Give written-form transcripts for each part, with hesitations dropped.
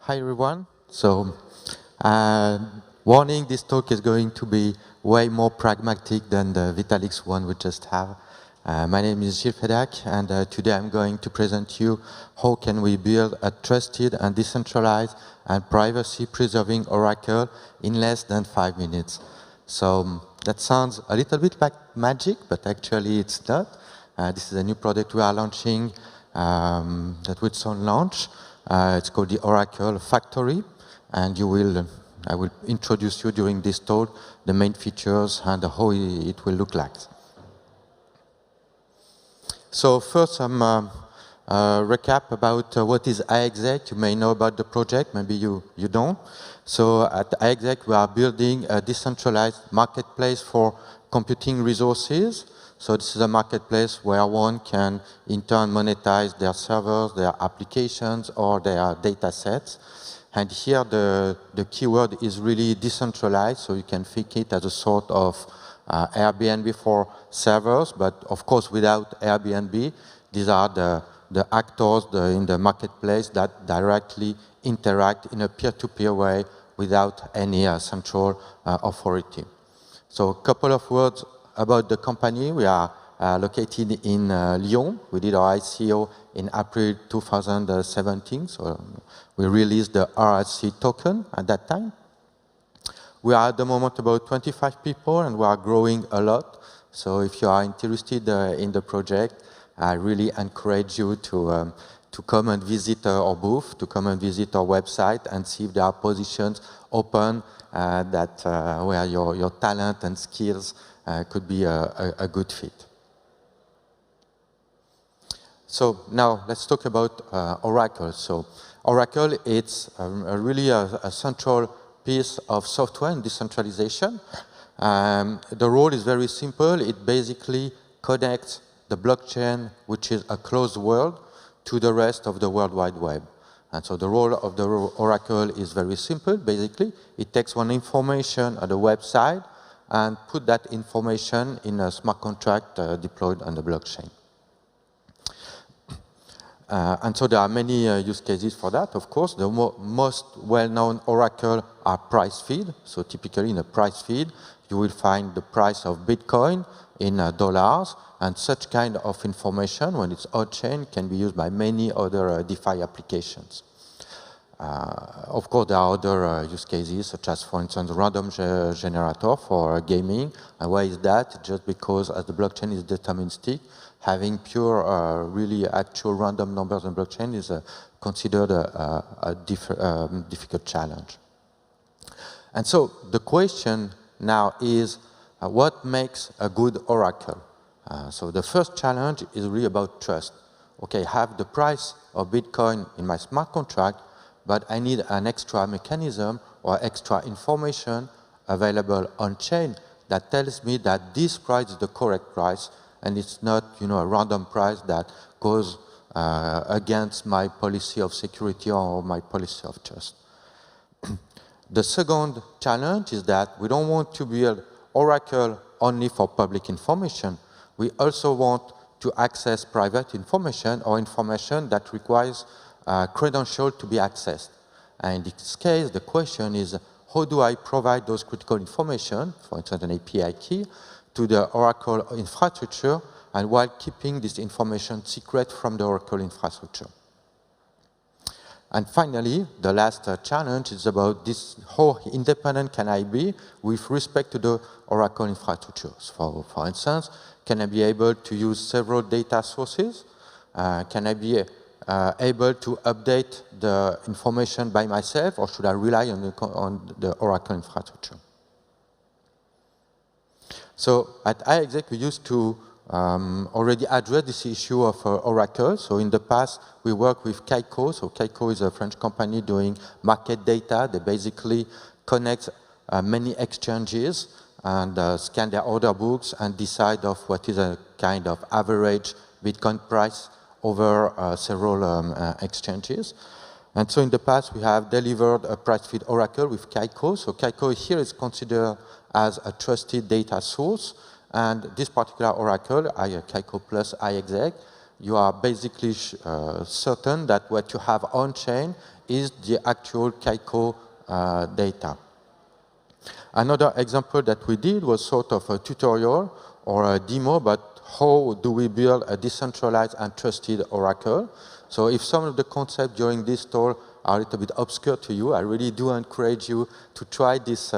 Hi everyone. Uh, warning, this talk is going to be way more pragmatic than the Vitalik's one we just have. My name is Gilles Fedak, and today I'm going to present you how can we build a trusted and decentralized and privacy-preserving Oracle in less than 5 minutes. That sounds a little bit like magic, but actually it's not. This is a new product we are launching that will soon launch. It's called the Oracle Factory, and I will introduce you during this talk the main features and how it will look like. So first, some recap about what is iExec. You may know about the project, maybe you don't. So at iExec, we are building a decentralized marketplace for computing resources. So this is a marketplace where one can, in turn, monetize their servers, their applications, or their data sets. And here, the keyword is really decentralized, so you can think it as a sort of Airbnb for servers, but of course, without Airbnb, these are the actors in the marketplace that directly interact in a peer-to-peer way without any central authority. So a couple of words about the company. We are located in Lyon. We did our ICO in April 2017, so we released the RSC token at that time. We are at the moment about 25 people, and we are growing a lot. So if you are interested in the project, I really encourage you to come and visit our booth, to come and visit our website and see if there are positions open where your talent and skills could be a good fit. So now let's talk about Oracle. So Oracle, it's really a central piece of software in decentralization. The role is very simple. It basically connects the blockchain, which is a closed world, to the rest of the World Wide Web. And so the role of the Oracle is very simple. Basically, it takes one information at the website and put that information in a smart contract deployed on the blockchain. And so there are many use cases for that, of course. The most well-known Oracle are price feed. So typically in a price feed, you will find the price of Bitcoin in dollars, and such kind of information, when it's on-chain, can be used by many other DeFi applications. Of course, there are other use cases, such as, for instance, random generator for gaming. And why is that? Just because as the blockchain is deterministic, having pure, really actual random numbers on blockchain is considered a difficult challenge. And so the question now is, what makes a good Oracle? So the first challenge is really about trust. Okay, I have the price of Bitcoin in my smart contract, but I need an extra mechanism or extra information available on-chain that tells me that this price is the correct price, and it's not, a random price that goes against my policy of security or my policy of trust. The second challenge is that we don't want to build Oracle only for public information. We also want to access private information or information that requires credential to be accessed. And in this case, the question is, how do I provide those critical information, for instance, an API key, to the Oracle infrastructure, and while keeping this information secret from the Oracle infrastructure? And finally, the last challenge is about this: how independent can I be with respect to the Oracle infrastructure? So for instance, can I be able to use several data sources? Can I be able to update the information by myself, or should I rely on the Oracle infrastructure? So at iExec, we used to already address this issue of Oracle. So in the past, we worked with Kaiko. So Kaiko is a French company doing market data. They basically connect many exchanges and scan their order books and decide of what is a kind of average Bitcoin price over several exchanges. And so in the past, we have delivered a price feed Oracle with Kaiko. So Kaiko here is considered as a trusted data source. And this particular Oracle, Kaiko plus iExec, you are basically certain that what you have on-chain is the actual Kaiko data. Another example that we did was sort of a tutorial or a demo about how do we build a decentralized and trusted oracle. So if some of the concepts during this talk are a little bit obscure to you, I really do encourage you to try this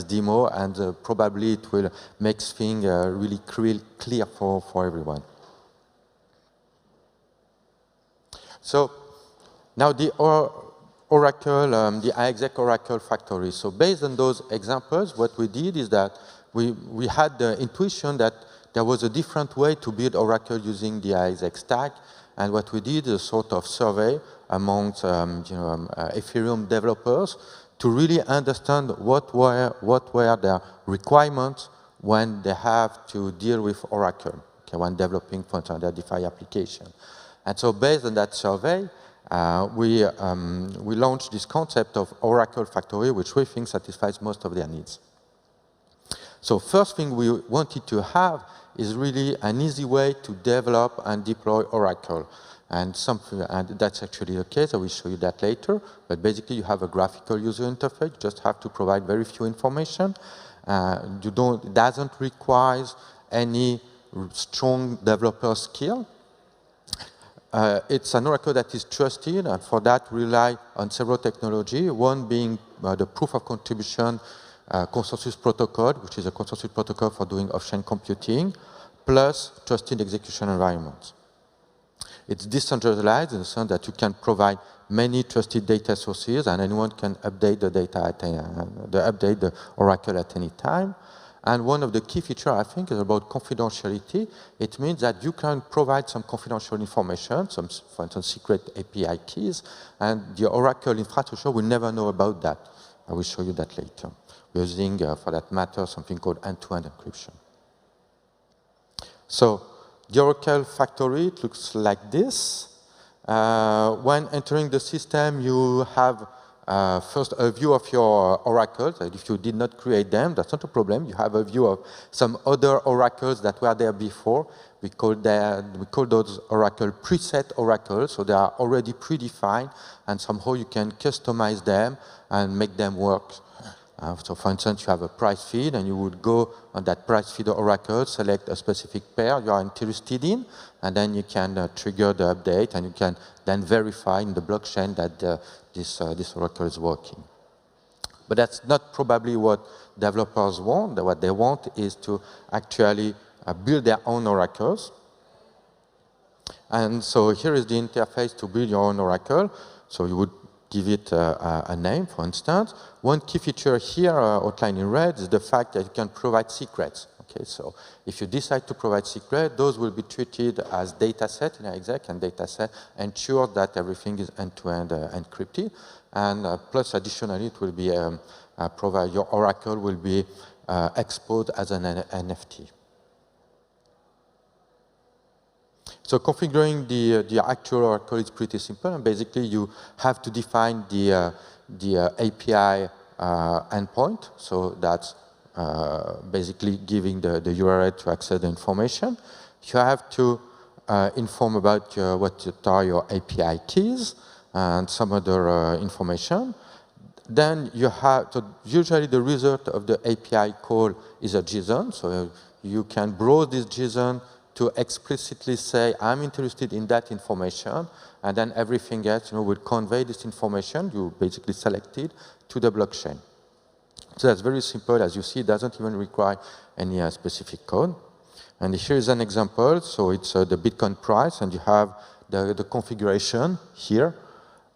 demo, and probably it will make things really clear for everyone. So now the Oracle, the iExec Oracle factory. So based on those examples, what we did is that we had the intuition that there was a different way to build Oracle using the iExec stack, and what we did is a sort of survey amongst Ethereum developers to really understand what were their requirements when they have to deal with Oracle, okay, when developing, for instance, their DeFi application. And so based on that survey, we launched this concept of Oracle Factory, which we think satisfies most of their needs. So first thing we wanted to have is really an easy way to develop and deploy Oracle. And that's actually the case. I will show you that later. But basically, you have a graphical user interface. You just have to provide very few information. It doesn't require any strong developer skill. It's an Oracle that is trusted, and for that we rely on several technologies, one being the proof of contribution consensus protocol, which is a consensus protocol for doing off-chain computing, plus trusted execution environments. It's decentralized in the sense that you can provide many trusted data sources, and anyone can update the data update the Oracle at any time. And one of the key features, I think, is about confidentiality. It means that you can provide some confidential information, some, for instance, secret API keys, and the Oracle infrastructure will never know about that. I will show you that later. We're using, for that matter, something called end-to-end encryption. So the Oracle factory, it looks like this. When entering the system, you have first a view of your oracles. If you did not create them, that's not a problem. You have a view of some other oracles that were there before. We call those oracle preset oracles, so they are already predefined, and somehow you can customize them and make them work. So for instance, you have a price feed, and you would go on that price feed oracle, select a specific pair you are interested in, and then you can trigger the update, and you can then verify in the blockchain that this oracle is working. But that's not probably what developers want. What they want is to actually build their own oracles. And so here is the interface to build your own oracle. So you would give it a name, for instance. One key feature here, outlined in red, is the fact that you can provide secrets. Okay, so if you decide to provide secrets, those will be treated as data set in iExec, and data set ensures that everything is end-to-end encrypted. And plus, additionally, it will be your oracle will be exposed as an NFT. So configuring the actual oracle is pretty simple, and basically you have to define the API endpoint. So that's basically giving the URL to access the information. You have to inform about what are your API keys and some other information. Then you have, so usually the result of the API call is a JSON, so you can browse this JSON to explicitly say, I'm interested in that information, and then everything else will convey this information, you basically select it, to the blockchain. So that's very simple. As you see, it doesn't even require any specific code. And here is an example. So it's the Bitcoin price, and you have the configuration here.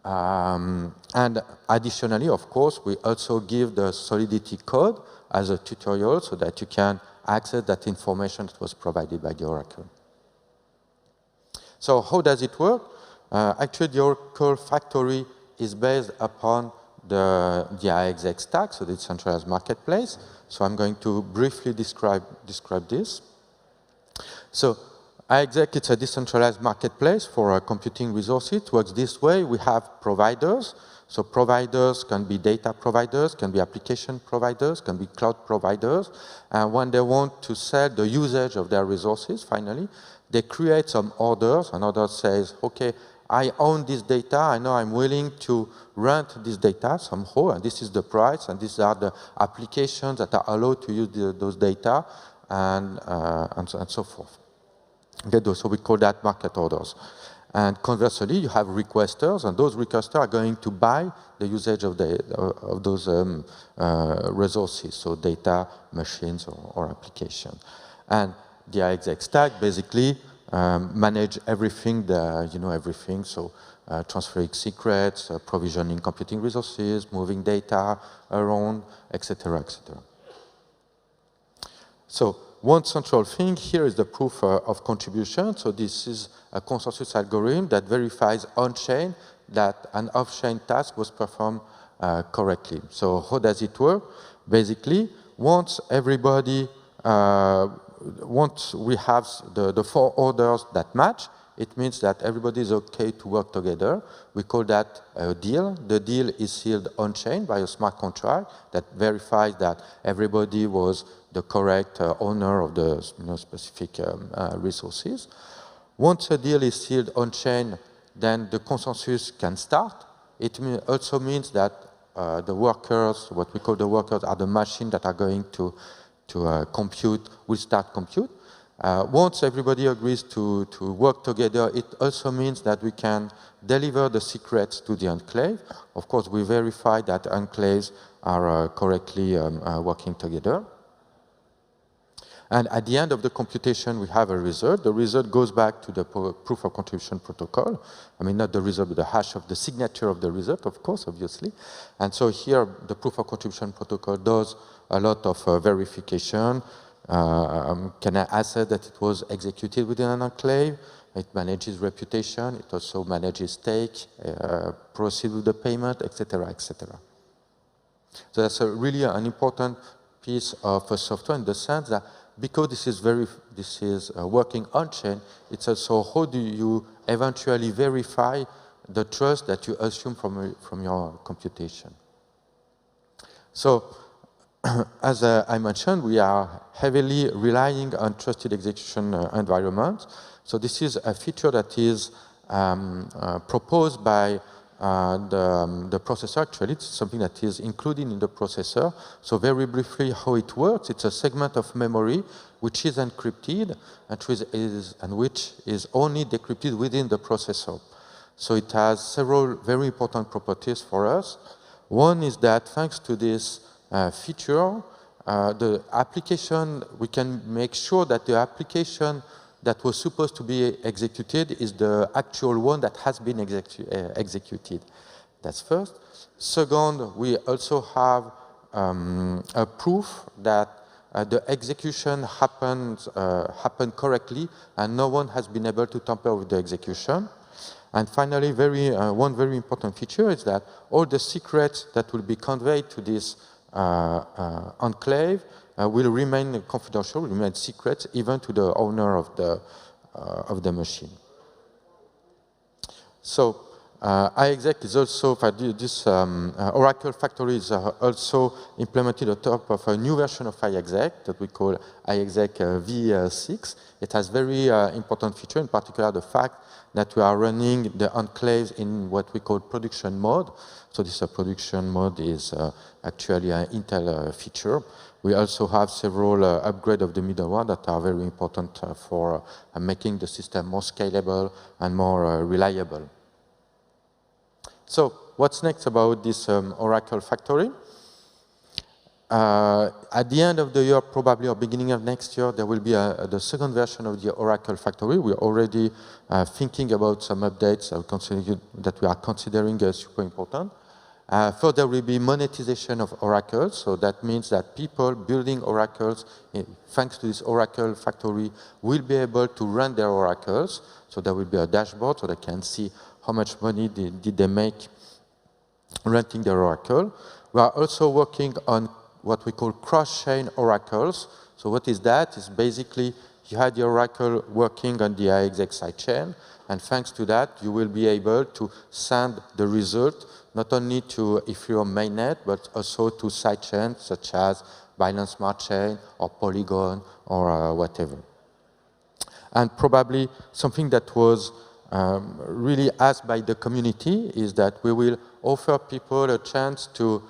And additionally, of course, we also give the Solidity Code as a tutorial so that you can access that information that was provided by the Oracle. So how does it work? Actually, the Oracle factory is based upon the iExec stack, so the decentralized marketplace. So I'm going to briefly describe this. So iExec, it's a decentralized marketplace for computing resources. It works this way. We have providers. So providers can be data providers, can be application providers, can be cloud providers. And when they want to sell the usage of their resources, finally, they create some orders. An order says, OK, I own this data, I know I'm willing to rent this data somehow, and this is the price, and these are the applications that are allowed to use those data, and so forth. Okay, so we call that market orders. And conversely, you have requesters, and those requesters are going to buy the usage of those resources, so data, machines, or application. And the iExec stack basically manage everything, everything, so transferring secrets, provisioning computing resources, moving data around, etc., etc. So one central thing here is the proof of contribution. So this is a consensus algorithm that verifies on-chain that an off-chain task was performed correctly. So how does it work? Basically, once everybody, once we have the 4 orders that match, it means that everybody is okay to work together. We call that a deal. The deal is sealed on-chain by a smart contract that verifies that everybody was the correct owner of the specific resources. Once a deal is sealed on-chain, then the consensus can start. It also means that the workers, what we call the workers, are the machines that are going to compute, will start compute. Once everybody agrees to work together, it also means that we can deliver the secrets to the enclave. Of course, we verify that enclaves are correctly working together. And at the end of the computation, we have a result. The result goes back to the proof of contribution protocol. I mean, not the result, but the hash of the signature of the result, of course, obviously. And so here, the proof of contribution protocol does a lot of verification. Can I assess that it was executed within an enclave? It manages reputation. It also manages stake, proceed with the payment, etc., etc. So that's really an important piece of software in the sense that because this is working on-chain, it's also how do you eventually verify the trust that you assume from your computation. So as I mentioned, we are heavily relying on trusted execution environments. So this is a feature that is proposed by the processor. Actually, it's something that is included in the processor. So very briefly, how it works, it's a segment of memory which is encrypted and which is only decrypted within the processor. So it has several very important properties for us. One is that thanks to this feature, the application, we can make sure that the application that was supposed to be executed is the actual one that has been executed. That's first. Second, we also have a proof that the execution happened correctly and no one has been able to tamper with the execution. And finally, one very important feature is that all the secrets that will be conveyed to this enclave will remain confidential, will remain secret, even to the owner of the machine. So iExec is also, this Oracle factory is also implemented on top of a new version of iExec that we call iExec v6. It has very important feature, in particular the fact that we are running the enclaves in what we call production mode. So this production mode is actually an Intel feature. We also have several upgrades of the middleware that are very important for making the system more scalable and more reliable. So what's next about this Oracle factory? At the end of the year, probably, or beginning of next year, there will be the second version of the Oracle factory. We're already thinking about some updates that we are considering super important. First, there will be monetization of oracles. So that means that people building oracles, thanks to this Oracle factory, will be able to run their oracles. So there will be a dashboard so they can see how much money did they make renting their oracle. We are also working on what we call cross-chain oracles. So what is that? It's basically you had the oracle working on the iExec sidechain, and thanks to that, you will be able to send the result not only to Ethereum mainnet, but also to sidechains such as Binance Smart Chain or Polygon or whatever. And probably something that was really asked by the community is that we will offer people a chance to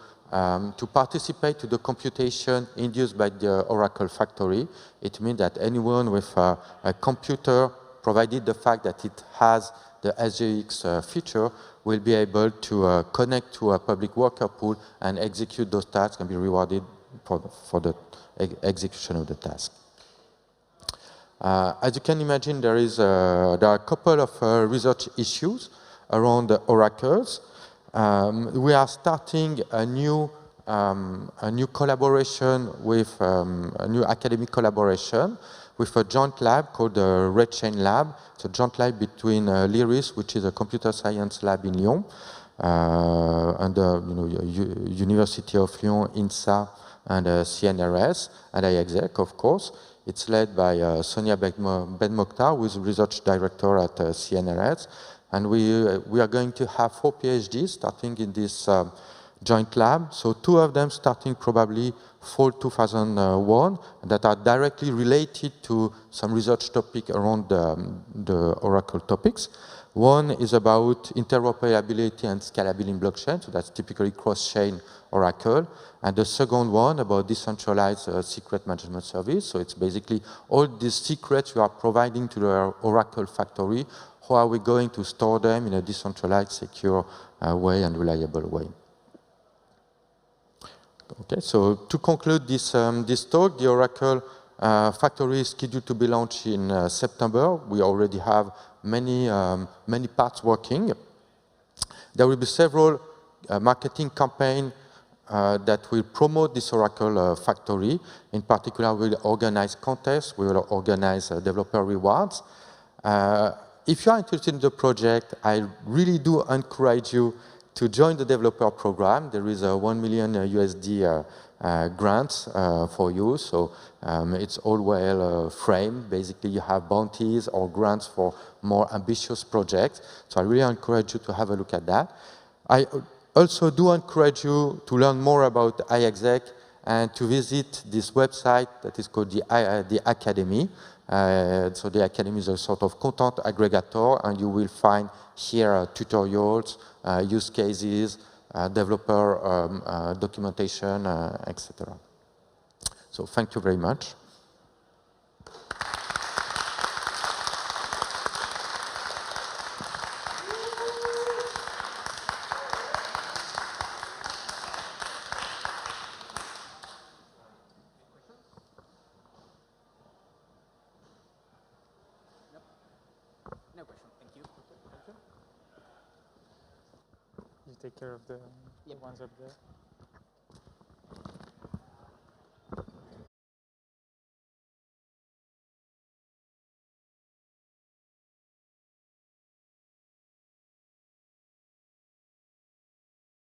participate to the computation induced by the Oracle Factory. It means that anyone with a computer, provided the fact that it has the SGX feature, will be able to connect to a public worker pool and execute those tasks and be rewarded for the execution of the task. As you can imagine, there are a couple of research issues around the oracles. We are starting a new collaboration with a new academic collaboration with a joint lab called the Red Chain Lab. It's a joint lab between LIRIS, which is a computer science lab in Lyon, and University of Lyon, INSA, and CNRS, and iExec, of course. It's led by Sonia Ben Mokhtar, who is research director at CNRS. And we are going to have 4 PhDs starting in this joint lab. So 2 of them starting probably fall 2001 that are directly related to some research topic around the Oracle topics. One is about interoperability and scalability in blockchain, so that's typically cross-chain Oracle. And the second one about decentralized secret management service. So it's basically all these secrets you are providing to the Oracle Factory. How are we going to store them in a decentralized, secure way and reliable way? Okay, so to conclude this talk, the Oracle Factory is scheduled to be launched in September. We already have many parts working. There will be several marketing campaigns that will promote this Oracle Factory. In particular, we'll organize contests, we will organize developer rewards. If you are interested in the project, I really do encourage you to join the developer program. There is a $1 million USD grant for you, so it's all well framed. Basically, you have bounties or grants for more ambitious projects. So I really encourage you to have a look at that. I also do encourage you to learn more about iExec and to visit this website that is called the Academy. So the Academy is a sort of content aggregator, and you will find here tutorials, use cases, developer documentation, etc. So thank you very much. No question. Thank you. You take care of the ones up there.